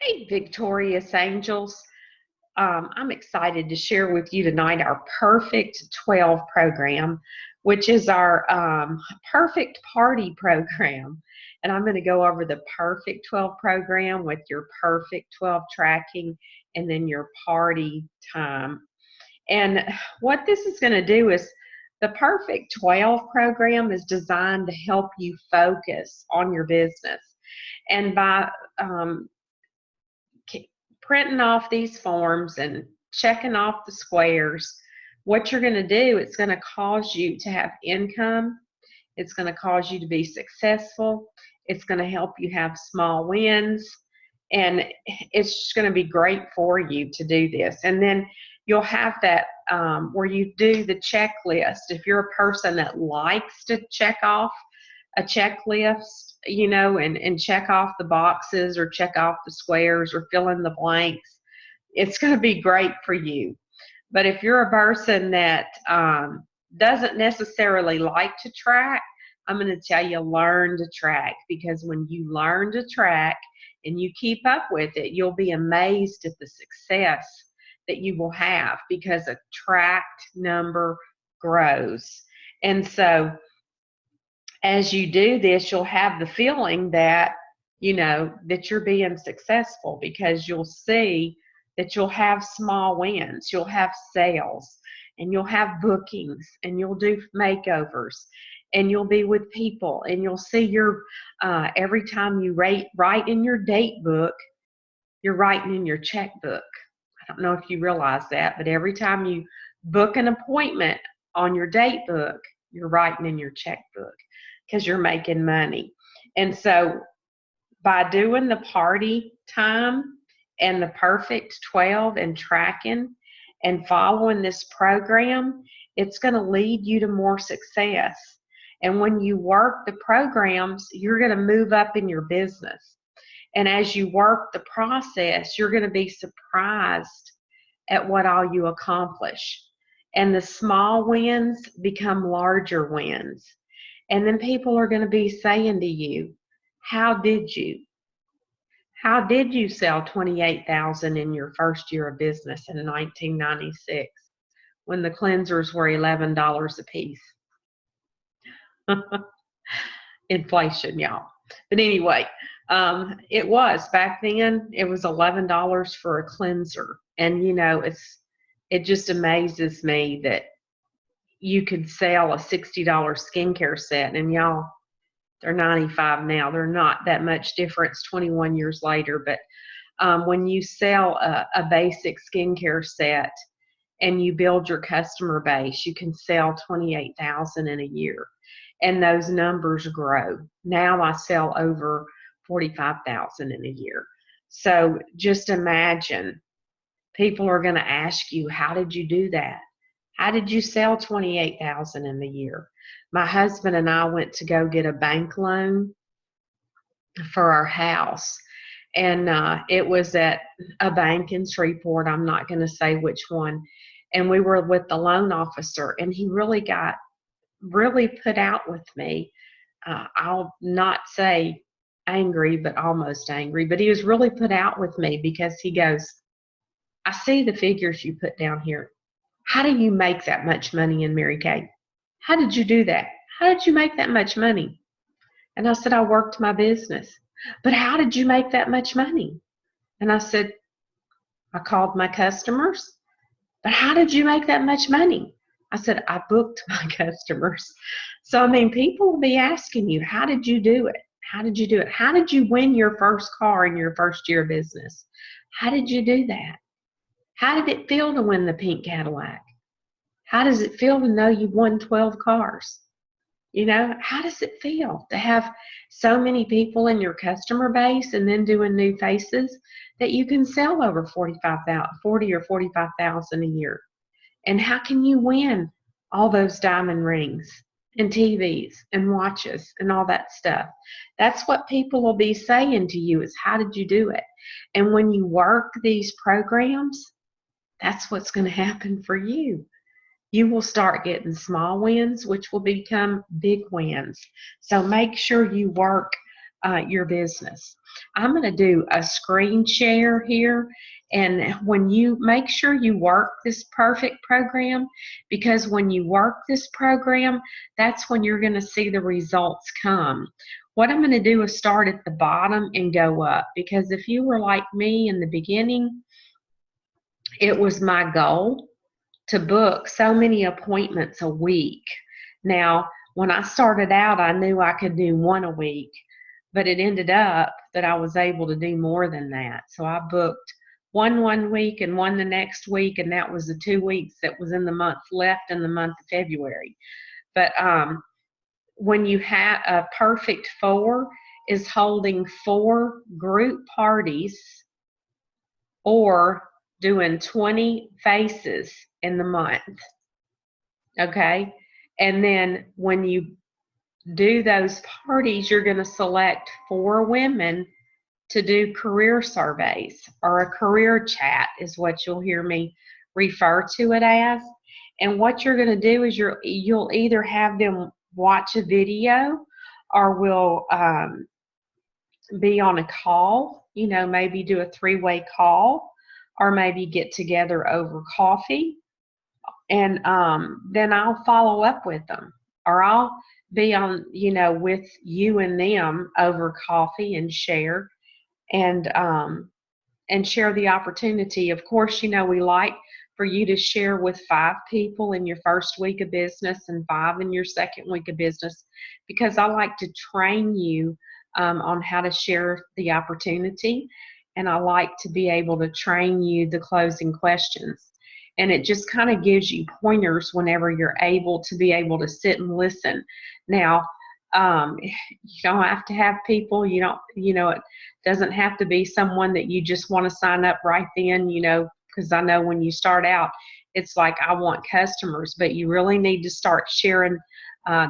Hey, Victorious Angels. I'm excited to share with you tonight our Perfect 12 program, which is our perfect party program. And I'm going to go over the Perfect 12 program with your Perfect 12 tracking and then your party time. And what this is going to do is the Perfect 12 program is designed to help you focus on your business. And by printing off these forms and checking off the squares, what you're going to do, it's going to cause you to have income. It's going to cause you to be successful. It's going to help you have small wins. And it's just going to be great for you to do this. And then you'll have that where you do the checklist. If you're a person that likes to check off a checklist, and check off the boxes or check off the squares or fill in the blanks, it's going to be great for you. But if you're a person that doesn't necessarily like to track, I'm going to tell you, learn to track, because when you learn to track and you keep up with it, you'll be amazed at the success that you will have, because a tracked number grows. And so as you do this, you'll have the feeling that, that you're being successful, because you'll see that you'll have small wins, you'll have sales, and you'll have bookings, and you'll do makeovers, and you'll be with people, and you'll see your, every time you write in your date book, you're writing in your checkbook. I don't know if you realize that, but every time you book an appointment on your date book, you're writing in your checkbook, because you're making money. And so by doing the party time and the Perfect 12 and tracking and following this program, it's going to lead you to more success. And when you work the programs, you're going to move up in your business. And as you work the process, you're going to be surprised at what all you accomplish. And the small wins become larger wins. And then people are going to be saying to you, how did you sell 28,000 in your first year of business in 1996 when the cleansers were $11 a piece? Inflation, y'all. But anyway, it was back then, it was $11 for a cleanser. And it just amazes me that you could sell a $60 skincare set, and y'all, they're $95 now. They're not that much difference 21 years later. But when you sell a basic skincare set and you build your customer base, you can sell 28,000 in a year, and those numbers grow. Now I sell over 45,000 in a year. So just imagine, people are going to ask you, how did you do that? How did you sell 28,000 in the year? My husband and I went to go get a bank loan for our house, and it was at a bank in Shreveport. I'm not going to say which one. And we were with the loan officer, and he really put out with me. I'll not say angry, but almost angry. But he was really put out with me, because he goes, I see the figures you put down here. How do you make that much money in Mary Kay? How did you do that? How did you make that much money? And I said, I worked my business. But how did you make that much money? And I said, I called my customers. But how did you make that much money? I said, I booked my customers. So, people will be asking you, how did you do it? How did you do it? How did you win your first car in your first year of business? How did you do that? How did it feel to win the pink Cadillac? How does it feel to know you won 12 cars? How does it feel to have so many people in your customer base, and then doing new faces that you can sell over 40 or 45,000 a year? And how can you win all those diamond rings and TVs and watches and all that stuff? That's what people will be saying to you, is how did you do it? And when you work these programs, that's what's going to happen for you. You will start getting small wins, which will become big wins. So make sure you work your business. I'm going to do a screen share here, and when you make sure you work this perfect program, because when you work this program, that's when you're going to see the results come. What I'm going to do is start at the bottom and go up, because if you were like me in the beginning, it was my goal to book so many appointments a week. Now, when I started out, I knew I could do one a week, but it ended up that I was able to do more than that. So I booked one week and one the next week, and that was the 2 weeks that was in the month left in the month of February. But when you have a perfect four is holding 4 group parties or doing 20 faces in the month. Okay, and then when you do those parties, you're going to select 4 women to do career surveys, or a career chat is what you'll hear me refer to it as. And what you're going to do is you'll either have them watch a video, or we'll be on a call, you know, maybe do a 3-way call, or maybe get together over coffee. And then I'll follow up with them, or I'll be on, you know, with you and them over coffee and share and share the opportunity. Of course, you know, we like for you to share with 5 people in your first week of business and 5 in your second week of business, because I like to train you on how to share the opportunity, and I like to be able to train you the closing questions. And it just kind of gives you pointers whenever you're able to be able to sit and listen. Now, you don't have to have people, you don't, you know, it doesn't have to be someone that you just want to sign up right then, you know, because I know when you start out, it's like, I want customers, but you really need to start sharing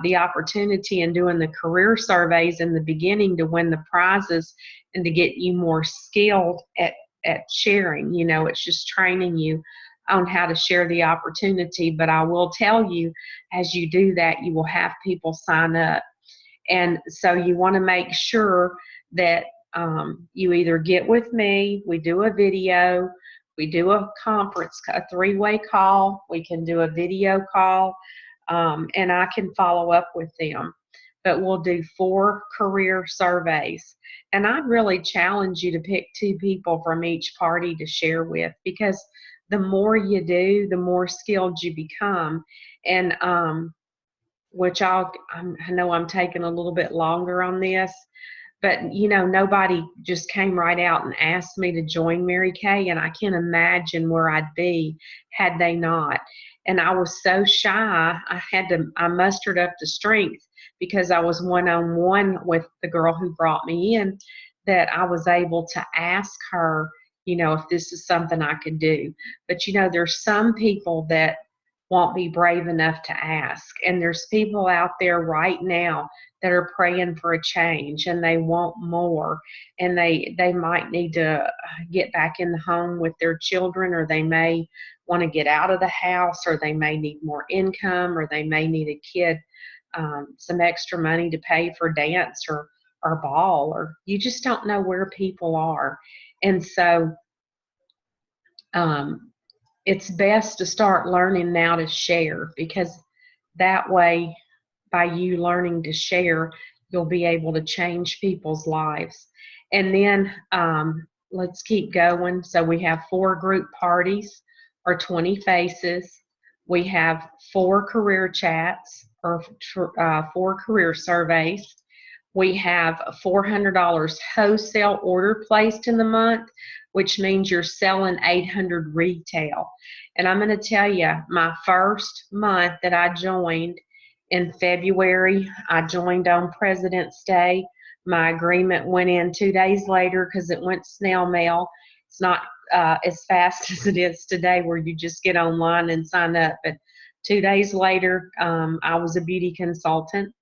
the opportunity and doing the career surveys in the beginning to win the prizes and to get you more skilled at sharing. You know, it's just training you on how to share the opportunity. But I will tell you, as you do that, you will have people sign up. And so you want to make sure that you either get with me, we do a video, we do a conference, a 3-way call, we can do a video call, and I can follow up with them. But we'll do 4 career surveys. And I'd really challenge you to pick 2 people from each party to share with, because the more you do, the more skilled you become. And which I know I'm taking a little bit longer on this, but you know, nobody just came right out and asked me to join Mary Kay, and I can't imagine where I'd be had they not. And I was so shy, I mustered up the strength, because I was one-on-one with the girl who brought me in, that I was able to ask her, you know, if this is something I could do. But you know, there's some people that won't be brave enough to ask. And there's people out there right now that are praying for a change, and they want more, and they might need to get back in the home with their children, or they may want to get out of the house, or they may need more income, or they may need a kid some extra money to pay for dance or ball, or you just don't know where people are. And so it's best to start learning now to share, because that way, by you learning to share, you'll be able to change people's lives. And then let's keep going. So we have 4 group parties, or 20 faces. We have 4 career chats, or 4 career surveys. We have $400 wholesale order placed in the month, which means you're selling 800 retail. And I'm going to tell you, my first month that I joined in February, I joined on President's Day. My agreement went in 2 days later, because it went snail mail. It's not as fast as it is today, where you just get online and sign up. But 2 days later, I was a beauty consultant,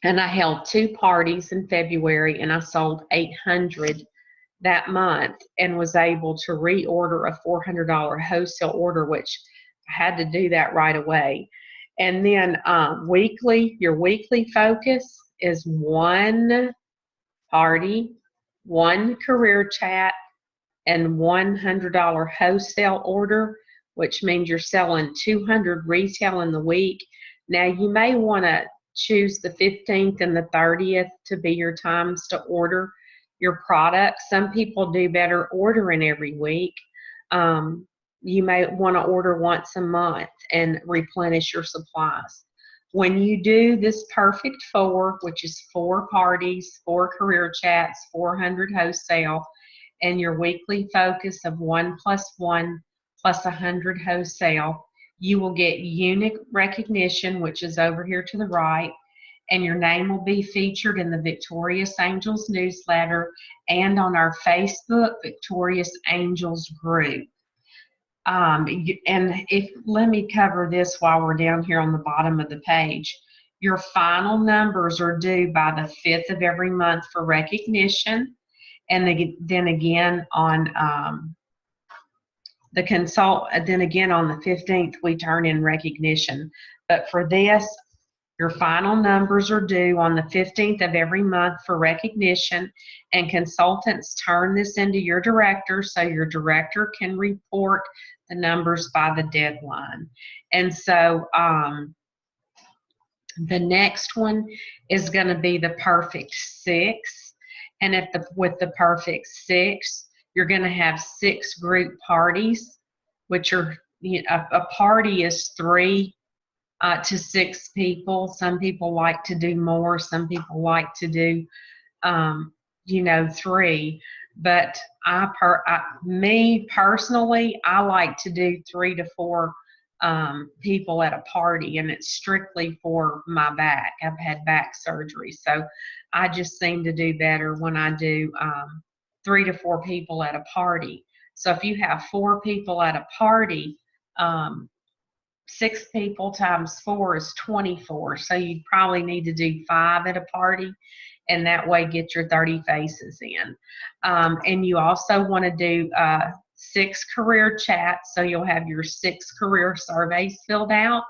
and I held 2 parties in February, and I sold 800 that month, and was able to reorder a $400 wholesale order, which I had to do that right away. And then weekly, your weekly focus is 1 party, 1 career chat, and $100 wholesale order, which means you're selling 200 retail in the week. Now, you may want to choose the 15th and the 30th to be your times to order your product. Some people do better ordering every week. You may want to order once a month and replenish your supplies. When you do this perfect 4, which is 4 parties, 4 career chats, 400 wholesale, and your weekly focus of 1 + 1 plus 100 wholesale, you will get unit recognition, which is over here to the right, and your name will be featured in the Victorious Angels newsletter and on our Facebook Victorious Angels group. Let me cover this while we're down here on the bottom of the page. Your final numbers are due by the 5th of every month for recognition, and then again on then again on the 15th we turn in recognition. But for this, your final numbers are due on the 15th of every month for recognition, and consultants turn this into your director so your director can report the numbers by the deadline. And so the next one is going to be the perfect 6. And with the perfect 6, you're going to have 6 group parties, which are, a party is 3 to 6 people. Some people like to do more. Some people like to do, 3. But me personally, I like to do 3 to 4 people at a party, and it's strictly for my back. I've had back surgery, so I just seem to do better when I do 3 to 4 people at a party. So if you have 4 people at a party, 6 people times 4 is 24. So you probably need to do 5 at a party, and that way get your 30 faces in. And you also want to do 6 career chats, so you'll have your 6 career surveys filled out,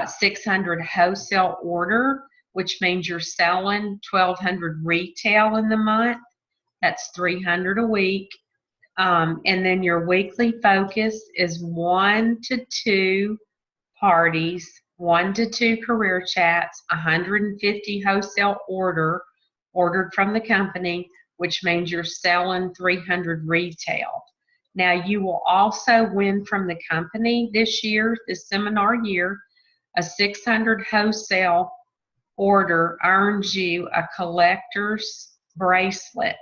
600 wholesale order, which means you're selling 1,200 retail in the month. That's 300 a week. And then your weekly focus is 1 to 2 parties, 1 to 2 career chats, 150 wholesale ordered from the company, which means you're selling 300 retail. Now, you will also win from the company this seminar year, a 600 wholesale order earns you a collector's bracelet,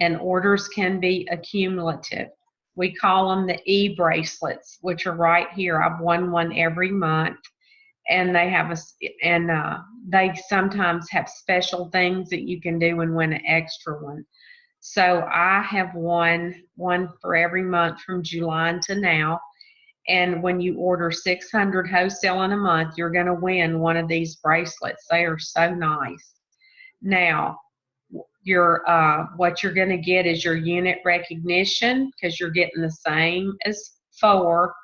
and orders can be accumulative. We call them the e-bracelets, which are right here. I've won one every month, and they sometimes have special things that you can do and win an extra one. So I have won one for every month from July to now. And when you order 600 wholesale in a month, you're going to win one of these bracelets. They are so nice. Now, what you're going to get is your unit recognition, because you're getting the same as 4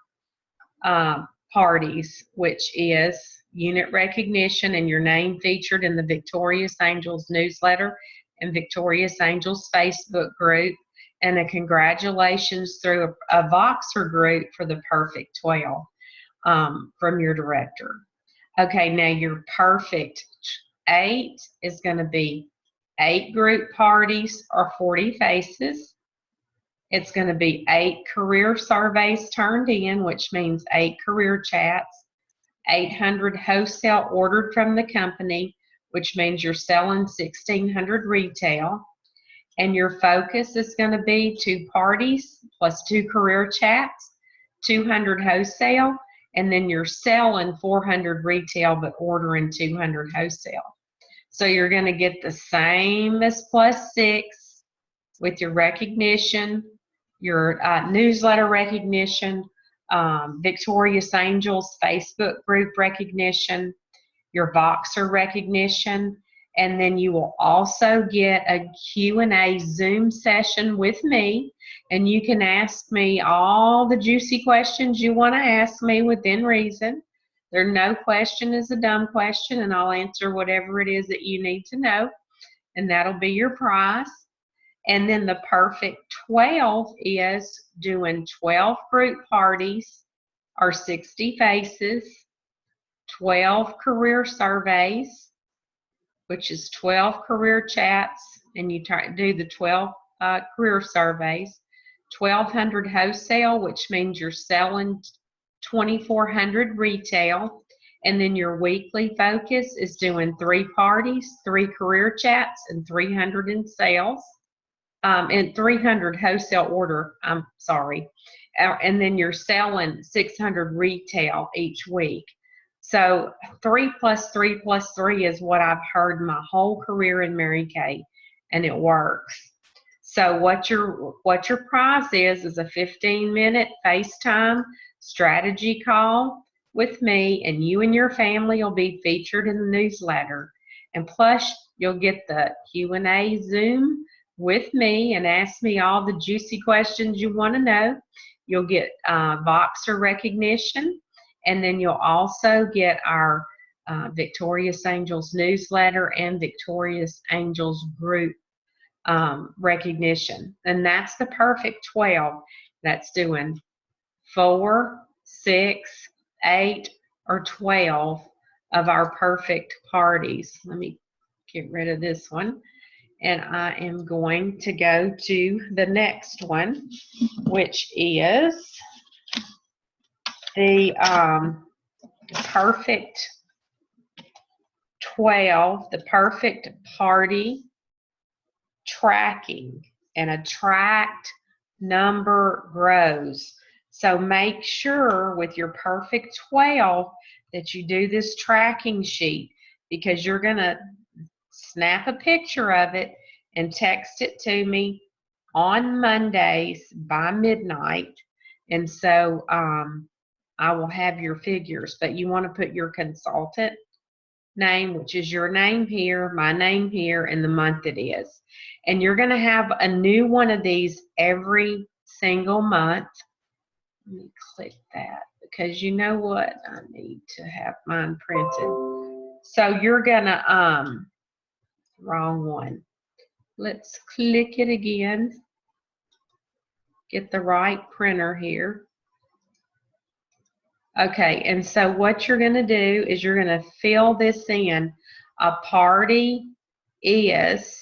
parties, which is unit recognition and your name featured in the Victorious Angels newsletter and Victorious Angels Facebook group, and a congratulations through a Voxer group for the perfect 12 from your director. Okay, now your perfect 8 is going to be 8 group parties or 40 faces. It's going to be 8 career surveys turned in, which means 8 career chats, 800 wholesale ordered from the company, which means you're selling 1,600 retail. And your focus is going to be 2 parties plus 2 career chats, 200 wholesale, and then you're selling 400 retail but ordering 200 wholesale. So you're going to get the same as +6 with your recognition, your newsletter recognition, Victorious Angels Facebook group recognition, your Voxer recognition, and then you will also get a Q&A Zoom session with me, and you can ask me all the juicy questions you want to ask me within reason. No question is a dumb question, and I'll answer whatever it is that you need to know. and that'll be your prize. And then the perfect 12 is doing 12 group parties or 60 faces, 12 career surveys, which is 12 career chats, and you do the 12 career surveys, 1,200 wholesale, which means you're selling 2,400 retail, and then your weekly focus is doing 3 parties, 3 career chats, and 300 in sales, and 300 wholesale order, I'm sorry, and then you're selling 600 retail each week. So 3 plus 3 plus 3 is what I've heard my whole career in Mary Kay, and it works. So what your prize is a 15-minute FaceTime strategy call with me, and you and your family will be featured in the newsletter. And plus, you'll get the Q&A Zoom with me and ask me all the juicy questions you want to know. You'll get Voxer recognition, and then you'll also get our Victorious Angels newsletter and Victorious Angels group recognition. And that's the perfect 12. That's doing 4, 6, 8, or 12 of our perfect parties. Let me get rid of this one. And I am going to go to the next one, which is the perfect 12, the perfect party tracking. And a tracked number grows. So make sure with your perfect 12 that you do this tracking sheet, because you're going to snap a picture of it and text it to me on Mondays by midnight. And so I will have your figures, but you want to put your consultant name, which is your name here, my name here, and the month it is. And you're going to have a new one of these every single month. Let me click that, because you know what? I need to have mine printed. So you're going to, wrong one. Let's click it again. Get the right printer here. Okay, and so what you're going to do is you're going to fill this in. A party is,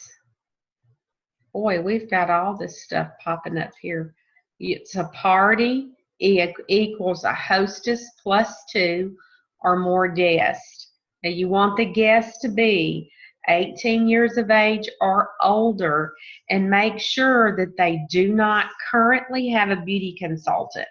boy, we've got all this stuff popping up here. It's a party equals a hostess plus 2 or more guests. Now you want the guests to be 18 years of age or older, and make sure that they do not currently have a beauty consultant.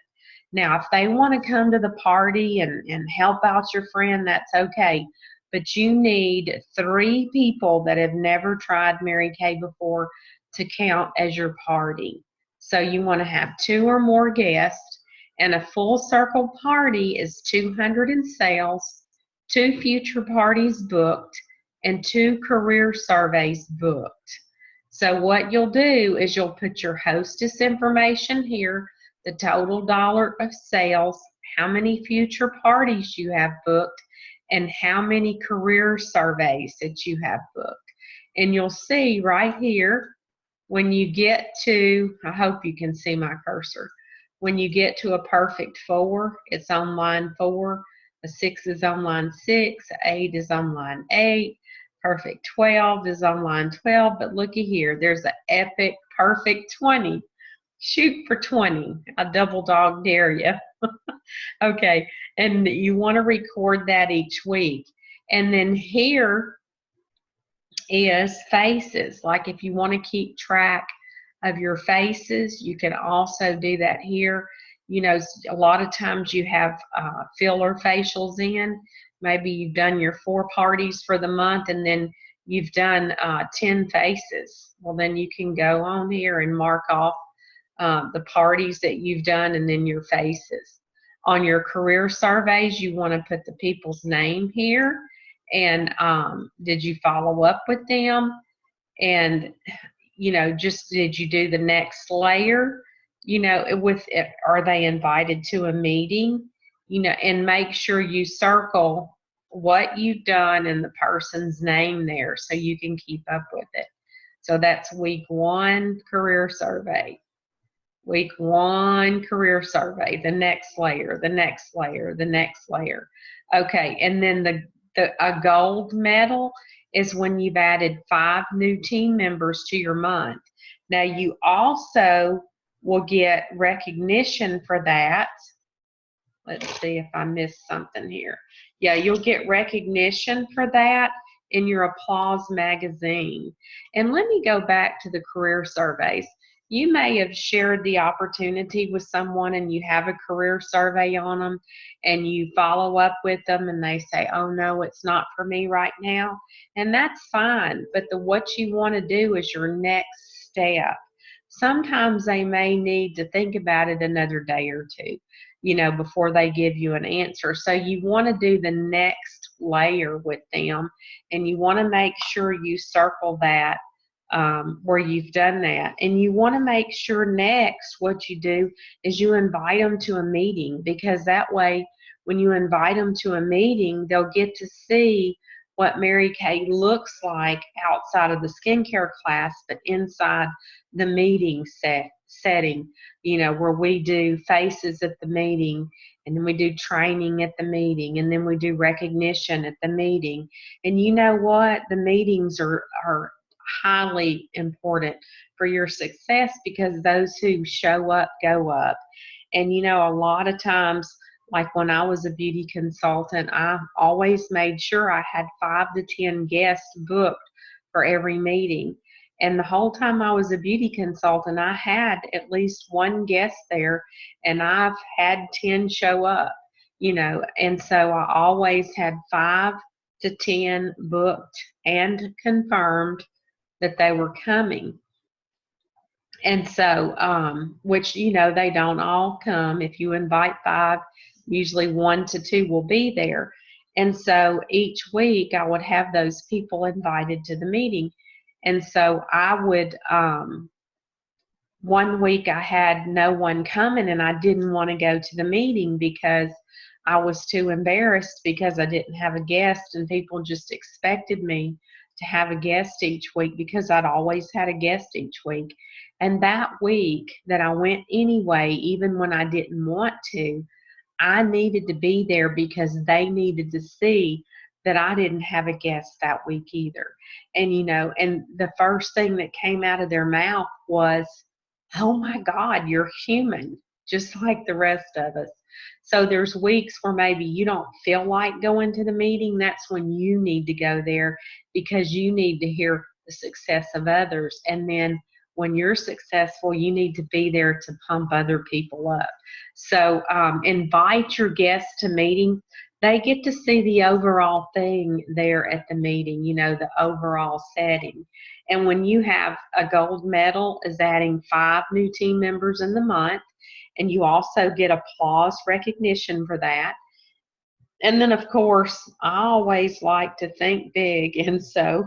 Now, if they want to come to the party and help out your friend, that's okay. But you need 3 people that have never tried Mary Kay before to count as your party. So you want to have 2 or more guests, and a full circle party is 200 in sales, 2 future parties booked, and 2 career surveys booked. So what you'll do is you'll put your hostess information here, the total dollar of sales, how many future parties you have booked, and how many career surveys that you have booked. And you'll see right here, when you get to, I hope you can see my cursor, when you get to a perfect 4, it's on line 4, a 6 is on line 6, 8 is on line 8, perfect 12 is on line 12, but looky here, there's an epic perfect 20. Shoot for 20. I double dog dare you. Okay, and you want to record that each week. And then here is faces. Like if you want to keep track of your faces, you can also do that here. You know, a lot of times you have filler facials in. Maybe you've done your 4 parties for the month, and then you've done 10 faces. Well, then you can go on here and mark off the parties that you've done, and then your faces. On your career surveys, you want to put the people's name here, and did you follow up with them, and you know, just did you do the next layer, you know, with it, are they invited to a meeting, you know, and make sure you circle what you've done and the person's name there so you can keep up with it. So that's week 1 career survey. Week 1 career survey, the next layer, the next layer, the next layer. Okay, and then a gold medal is when you've added 5 new team members to your month. Now you also will get recognition for that. Let's see if I missed something here. Yeah, you'll get recognition for that in your Applause magazine. And let me go back to the career surveys. You may have shared the opportunity with someone and you have a career survey on them and you follow up with them and they say, oh no, it's not for me right now. And that's fine, but what you want to do is your next step. Sometimes they may need to think about it another day or two, before they give you an answer. So you want to do the next layer with them, and you want to make sure you circle that where you've done that. And you want to make sure next what you do is you invite them to a meeting, because that way when you invite them to a meeting, they'll get to see what Mary Kay looks like outside of the skincare class, but inside the meeting setting, where we do faces at the meeting, and then we do training at the meeting, and then we do recognition at the meeting. And you know what? The meetings are highly important for your success, because those who show up go up. And a lot of times, like when I was a beauty consultant, I always made sure I had 5 to 10 guests booked for every meeting. And the whole time I was a beauty consultant, I had at least 1 guest there, and I've had 10 show up, and so I always had 5 to 10 booked and confirmed that they were coming. And so, which, they don't all come. If you invite 5, usually 1 to 2 will be there. And so each week I would have those people invited to the meeting. And so I would, one week I had no one coming, and I didn't want to go to the meeting because I was too embarrassed because I didn't have a guest, and people just expected me to have a guest each week because I'd always had a guest each week. And that week that I went anyway, even when I didn't want to, I needed to be there because they needed to see that I didn't have a guest that week either. And, and the first thing that came out of their mouth was, oh my God, you're human, just like the rest of us. So there's weeks where maybe you don't feel like going to the meeting. That's when you need to go there, because you need to hear the success of others. And then when you're successful, you need to be there to pump other people up. So invite your guests to meeting. They get to see the overall thing there at the meeting, the overall setting. And when you have a gold medal is adding 5 new team members in the month, and you also get applause recognition for that. And then, of course, I always like to think big, and so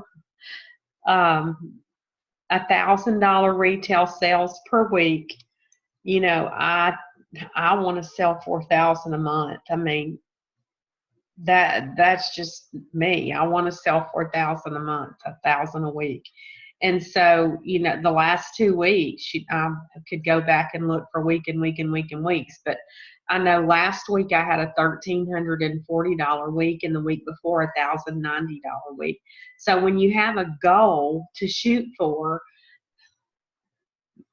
$1,000 retail sales per week. I want to sell 4,000 a month. I mean, that's just me. I want to sell 4,000 a month, 1,000 a week. And so, the last 2 weeks, I could go back and look for weeks. But I know last week I had a $1,340 week, and the week before a $1,090 week. So when you have a goal to shoot for,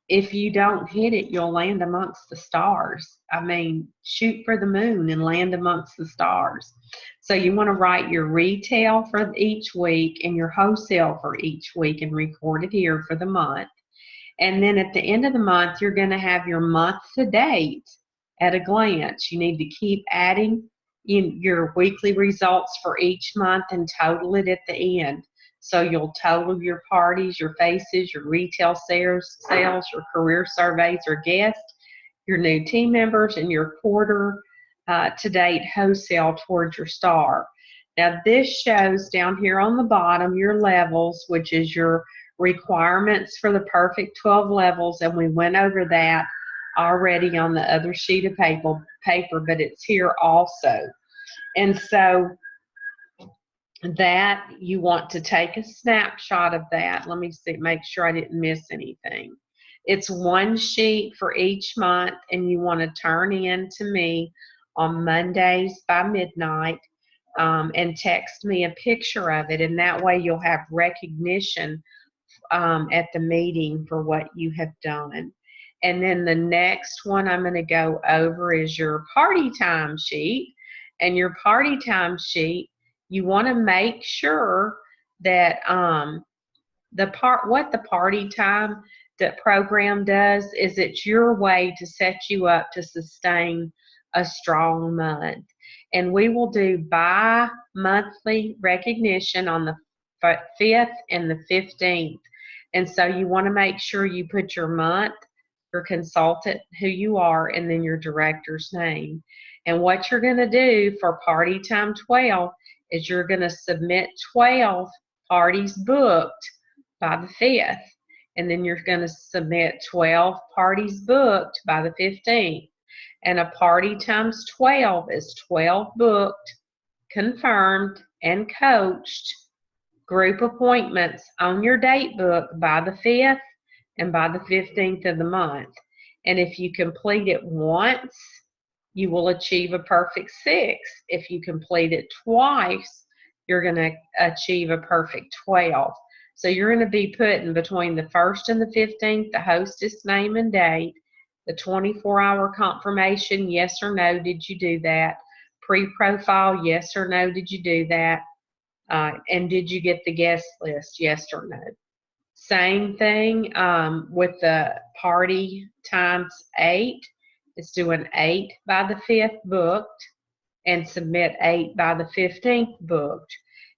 if you don't hit it, you'll land amongst the stars. I mean, shoot for the moon and land amongst the stars. So you want to write your retail for each week and your wholesale for each week and record it here for the month. And then at the end of the month, you're going to have your month to date at a glance. You need to keep adding your weekly results for each month and total it at the end. So you'll total your parties, your faces, your retail sales, your career surveys or guests, your new team members, and your quarter to date wholesale towards your star. Now this shows down here on the bottom your levels, which is your requirements for the perfect 12 levels, and we went over that already on the other sheet of paper, but it's here also. And so that you want to take a snapshot of that. Let me see, make sure I didn't miss anything. It's one sheet for each month, and you want to turn in to me on Mondays by midnight, and text me a picture of it, and that way you'll have recognition at the meeting for what you have done. And then the next one I'm going to go over is your party time sheet. And your party time sheet, you want to make sure that what the party time that program does is it's your way to set you up to sustain a strong month. And we will do bi-monthly recognition on the 5th and the 15th. And so you want to make sure you put your month, your consultant, who you are, and then your director's name. And what you're going to do for Party Time 12 is you're going to submit 12 parties booked by the 5th. And then you're going to submit 12 parties booked by the 15th. And a party times 12 is 12 booked, confirmed, and coached group appointments on your date book by the 5th and by the 15th of the month. And if you complete it once, you will achieve a perfect 6. If you complete it twice, you're going to achieve a perfect 12. So you're going to be putting between the 1st and the 15th the hostess name and date, the 24-hour confirmation, yes or no, did you do that? Pre-profile, yes or no, did you do that? And did you get the guest list, yes or no? Same thing with the party times 8. It's doing 8 by the 5th booked and submit 8 by the 15th booked.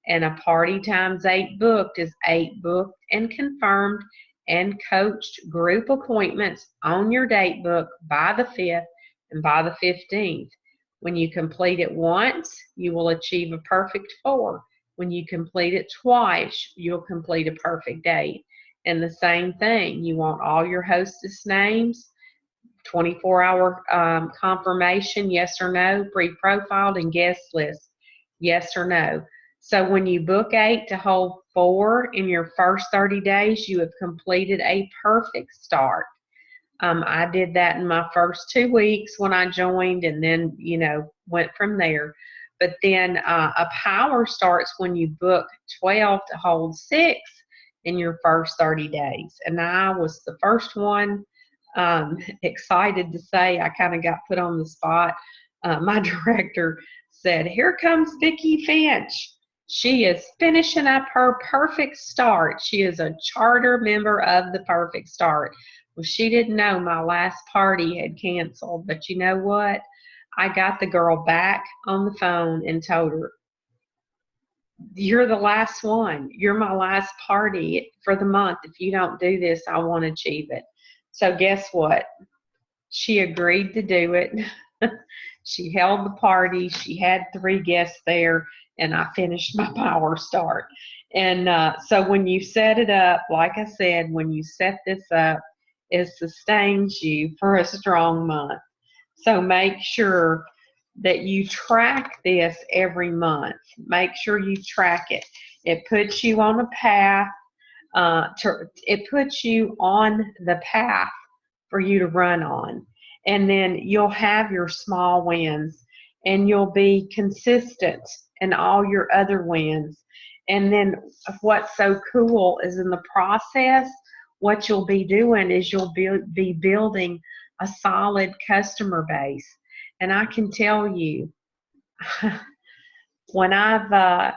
And a party times 8 booked is 8 booked and confirmed and coached group appointments on your date book by the 5th and by the 15th. When you complete it once, you will achieve a perfect 4. When you complete it twice, you'll complete a perfect 8. And the same thing, you want all your hostess names, 24-hour confirmation, yes or no, pre-profiled, and guest list, yes or no. So when you book 8 to hold 4 in your first 30 days, you have completed a perfect start. I did that in my first 2 weeks when I joined, and then, went from there. But then a power starts when you book 12 to hold 6 in your first 30 days. And I was the first one, excited to say, I kind of got put on the spot. My director said, "Here comes Vicki Finch. She is finishing up her perfect start. She is a charter member of the Perfect Start." Well, she didn't know my last party had canceled, but you know what? I got the girl back on the phone and told her, "You're the last one. You're my last party for the month. If you don't do this, I won't achieve it." So guess what? She agreed to do it. She held the party. She had 3 guests there, and I finished my power start. And so when you set it up, like I said, when you set this up, it sustains you for a strong month. So make sure that you track this every month. Make sure you track it. It puts you on a path. It puts you on the path for you to run on. And then you'll have your small wins, and you'll be consistent in all your other wins. And then what's so cool is in the process, what you'll be doing is you'll be building a solid customer base. And I can tell you, when I've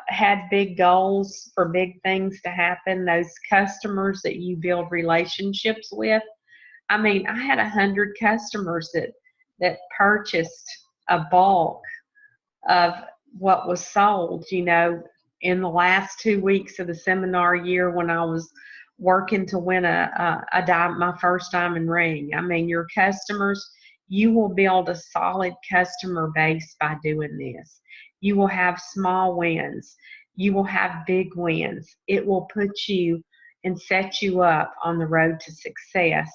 had big goals for big things to happen, those customers that you build relationships with, I mean, I had 100 customers that purchased a bulk of what was sold, in the last 2 weeks of the seminar year when I was working to win my first diamond ring. I mean, your customers, you will build a solid customer base by doing this. You will have small wins. You will have big wins. It will put you and set you up on the road to success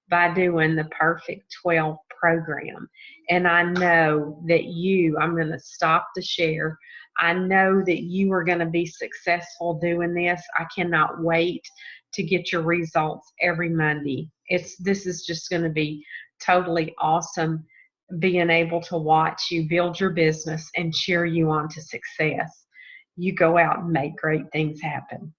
by doing the Perfect 12 program. And I know that I'm going to stop the share. I know that you are going to be successful doing this. I cannot wait to get your results every Monday. This is just going to be totally awesome, being able to watch you build your business and cheer you on to success. You go out and make great things happen.